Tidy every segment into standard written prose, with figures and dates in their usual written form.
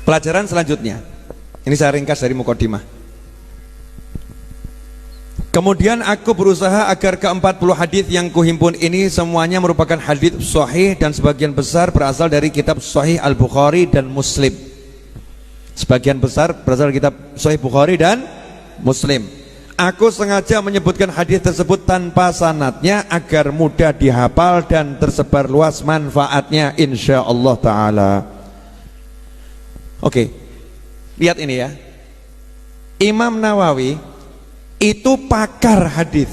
Pelajaran selanjutnya, ini saya ringkas dari mukadimah. Kemudian aku berusaha agar ke-40 hadis yang kuhimpun ini semuanya merupakan hadis sahih dan sebagian besar berasal dari kitab Sahih Al-Bukhari dan Muslim. Sebagian besar berasal dari kitab Sahih Bukhari dan Muslim. Aku sengaja menyebutkan hadis tersebut tanpa sanadnya agar mudah dihafal dan tersebar luas manfaatnya insyaallah taala. Oke. Lihat ini ya. Imam Nawawi itu pakar hadis.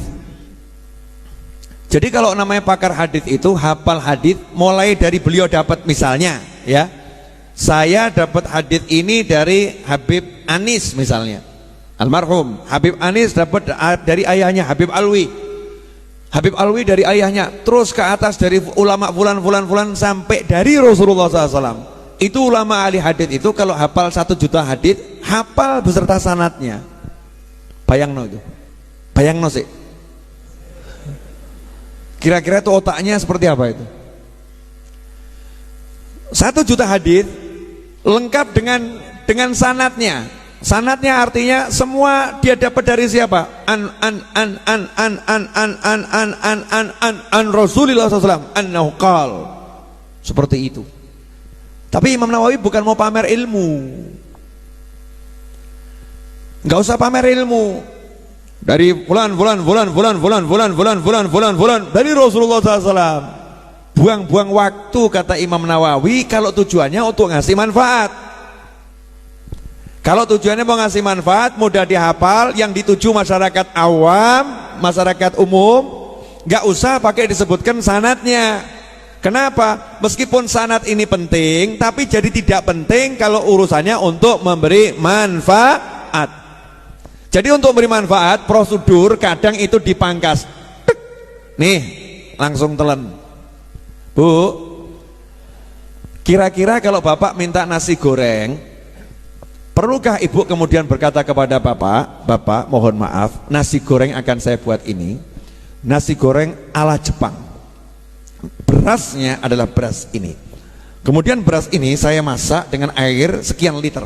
Jadi kalau namanya pakar hadis itu hafal hadis mulai dari beliau dapat, misalnya ya, saya dapat hadis ini dari Habib Anis misalnya, almarhum Habib Anis dapat dari ayahnya Habib Alwi, Habib Alwi dari ayahnya, terus ke atas dari ulama fulan sampai dari Rasulullah SAW. Itu ulama ahli hadis itu kalau hafal 1 juta hadis, hafal beserta sanadnya. Bayangno itu, bayangno sih. Kira-kira itu otaknya seperti apa itu? 1 juta hadis lengkap dengan sanadnya. Sanadnya artinya semua dia dapat dari siapa? An Rasulullah SAW annahu qal. Seperti itu. Tapi Imam Nawawi bukan mau pamer ilmu. Enggak usah pamer ilmu. Dari fulan dari Rasulullah SAW. Buang-buang waktu kata Imam Nawawi kalau tujuannya untuk ngasih manfaat. Kalau tujuannya mau ngasih manfaat, mudah dihafal, yang dituju masyarakat awam, masyarakat umum, enggak usah pakai disebutkan sanadnya. Kenapa? Meskipun sanad ini penting, tapi jadi tidak penting kalau urusannya untuk memberi manfaat. Jadi untuk memberi manfaat, prosedur kadang itu dipangkas. Nih, langsung telan. Bu, kira-kira kalau bapak minta nasi goreng, perlukah ibu kemudian berkata kepada bapak, bapak mohon maaf, nasi goreng akan saya buat ini, nasi goreng ala Jepang. Berasnya adalah beras ini. Kemudian beras ini saya masak dengan air sekian liter.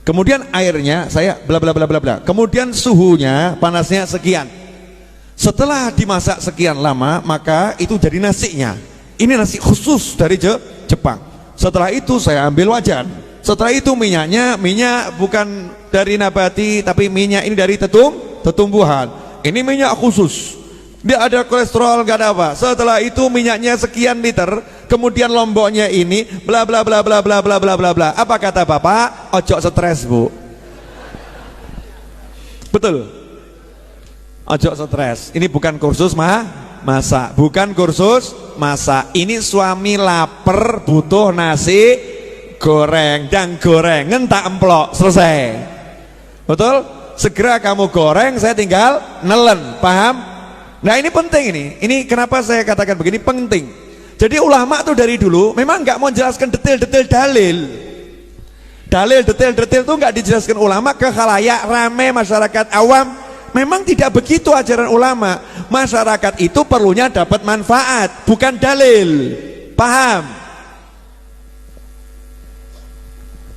Kemudian airnya saya bla bla bla bla bla. Kemudian suhunya, panasnya sekian. Setelah dimasak sekian lama, maka itu jadi nasinya. Ini nasi khusus dari Jepang. Setelah itu saya ambil wajan. Setelah itu minyak bukan dari nabati, tapi minyak ini dari tetumbuhan. Ini minyak khusus. Dia ada kolesterol, gak ada apa. Setelah itu minyaknya sekian liter, kemudian lomboknya ini bla bla bla bla bla bla bla bla bla. Apa kata bapak? Ojo stres, Bu. Betul. Ojo stres. Ini bukan kursus masak, bukan kursus masak. Ini suami lapar butuh nasi goreng dan gorengan tak emplok, selesai. Betul? Segera kamu goreng, saya tinggal nelen, paham? Nah ini penting ini kenapa saya katakan begini penting. Jadi ulama tuh dari dulu memang nggak mau menjelaskan detail-detail dalil detail-detail tuh nggak dijelaskan ulama ke khalayak rame masyarakat awam. Memang tidak begitu ajaran ulama. Masyarakat itu perlunya dapat manfaat, bukan dalil. Paham?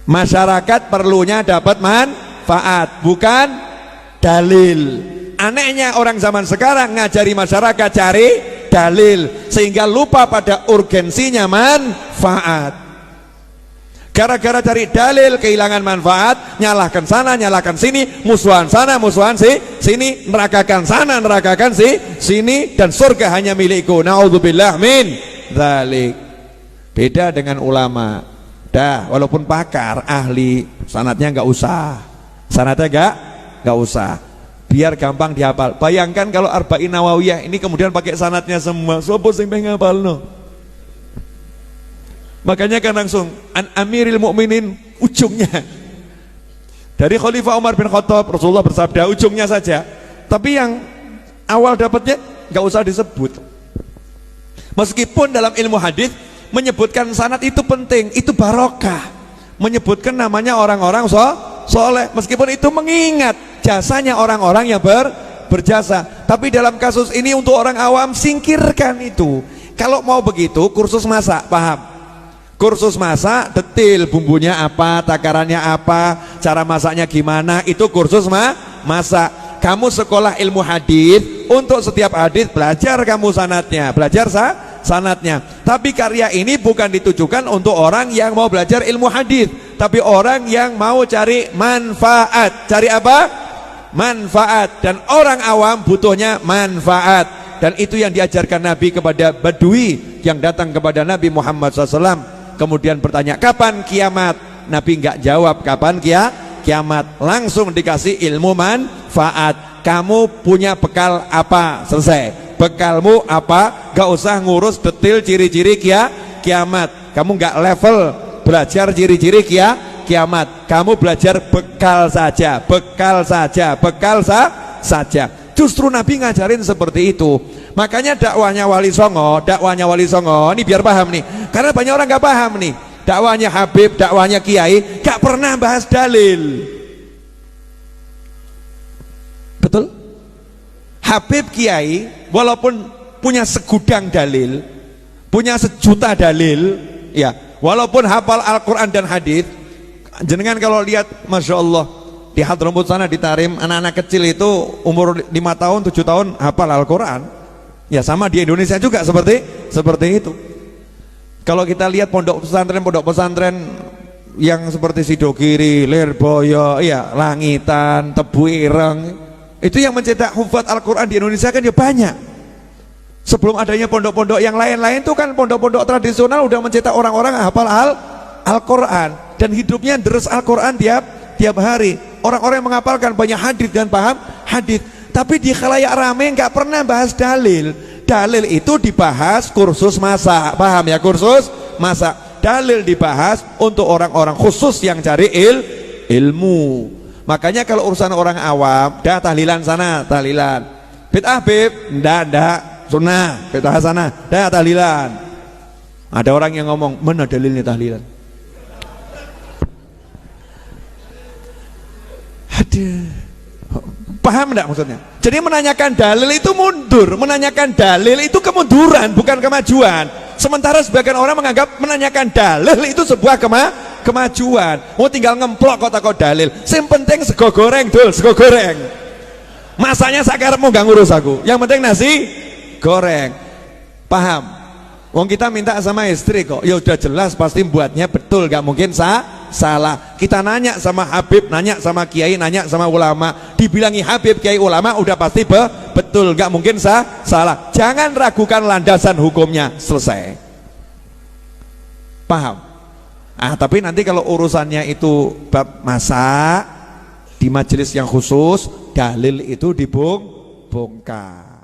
Masyarakat perlunya dapat manfaat, bukan dalil. Anehnya orang zaman sekarang ngajari masyarakat cari dalil sehingga lupa pada urgensinya manfaat. Gara-gara cari dalil kehilangan manfaat, nyalahkan sana, nyalahkan sini, musuhan sana, musuhan sini, nerakakan sana, nerakakan sini, dan surga hanya milikku. Naudzubillah min dzalik. Beda dengan ulama. Dah, walaupun pakar, ahli, sanadnya nggak usah. Sanadnya nggak usah. Biar gampang dihafal. Bayangkan kalau Arba'in Nawawiyah ini kemudian pakai sanadnya semua. Sopo sing pengen hafalno? Makanya kan langsung An Amiril Mukminin ujungnya. Dari Khalifah Umar bin Khattab, Rasulullah bersabda ujungnya saja. Tapi yang awal dapatnya nggak usah disebut. Meskipun dalam ilmu hadis menyebutkan sanad itu penting, itu barokah. Menyebutkan namanya orang-orang soleh, meskipun itu mengingat jasanya orang-orang yang berjasa. Tapi dalam kasus ini untuk orang awam singkirkan itu. Kalau mau begitu kursus masak, paham? Kursus masak detail, bumbunya apa, takarannya apa, cara masaknya gimana, itu kursus masak. Kamu sekolah ilmu hadis, untuk setiap hadis belajar kamu sanatnya, belajar sanatnya. Tapi karya ini bukan ditujukan untuk orang yang mau belajar ilmu hadis, tapi orang yang mau cari manfaat. Cari apa? Manfaat. Dan orang awam butuhnya manfaat. Dan itu yang diajarkan Nabi kepada Badui yang datang kepada Nabi Muhammad SAW. Kemudian bertanya, kapan kiamat? Nabi enggak jawab kapan kiamat, langsung dikasih ilmu manfaat. Kamu punya bekal apa? Selesai. Bekalmu apa? Gak usah ngurus detail ciri-ciri kiamat. Kamu gak level belajar ciri-ciri kiamat. Kamu belajar bekal saja, bekal saja, bekal saja. Justru Nabi ngajarin seperti itu. Makanya dakwahnya Wali Songo ini biar paham nih. Karena banyak orang gak paham nih. Dakwahnya Habib, dakwahnya Kiai gak pernah bahas dalil. Betul? Habib Kiai walaupun punya segudang dalil, punya sejuta dalil, ya, walaupun hafal Al-Quran dan hadis, jenengan kalau lihat, Masya Allah, di Hadramut sana di Tarim, anak-anak kecil itu umur 5 tahun, 7 tahun hafal Al-Quran. Ya sama di Indonesia juga seperti itu. Kalau kita lihat pondok pesantren yang seperti Sidogiri, Lirboyo, ya, Langitan, Tebu Ireng, itu yang mencetak hufat Al-Quran di Indonesia kan ya banyak. Sebelum adanya pondok-pondok yang lain-lain itu kan pondok-pondok tradisional udah mencetak orang-orang hafal Al-Quran dan hidupnya deres Al-Quran tiap hari. Orang-orang yang menghafalkan banyak hadis dan paham hadis. Tapi di khalayak rame nggak pernah bahas dalil. Dalil itu dibahas kursus masak, paham ya, kursus masak. Dalil dibahas untuk orang-orang khusus yang cari ilmu. Makanya kalau urusan orang awam, dah tahlilan sana, tahlilan. Bid'ah bib, ndak, sunnah, bid'ah sana, dah tahlilan. Ada orang yang ngomong, mana dalilnya tahlilan? Aduh. Paham enggak maksudnya? Jadi menanyakan dalil itu mundur, menanyakan dalil itu kemunduran, bukan kemajuan. Sementara sebagian orang menganggap menanyakan dalil itu sebuah kemajuan. Mau tinggal ngemplok kok dalil. Yang penting sego goreng, dul, sego goreng. Masanya sakarepmu gak ngurus aku. Yang penting nasi goreng. Paham? Wong kita minta sama istri kok. Ya udah jelas pasti buatnya betul, gak mungkin salah. Kita nanya sama Habib, nanya sama Kiai, nanya sama ulama, dibilangi Habib, Kiai, ulama udah pasti betul, gak mungkin salah. Jangan ragukan landasan hukumnya. Selesai. Paham? Tapi nanti kalau urusannya itu bab masak di majelis yang khusus, dalil itu dibongkar.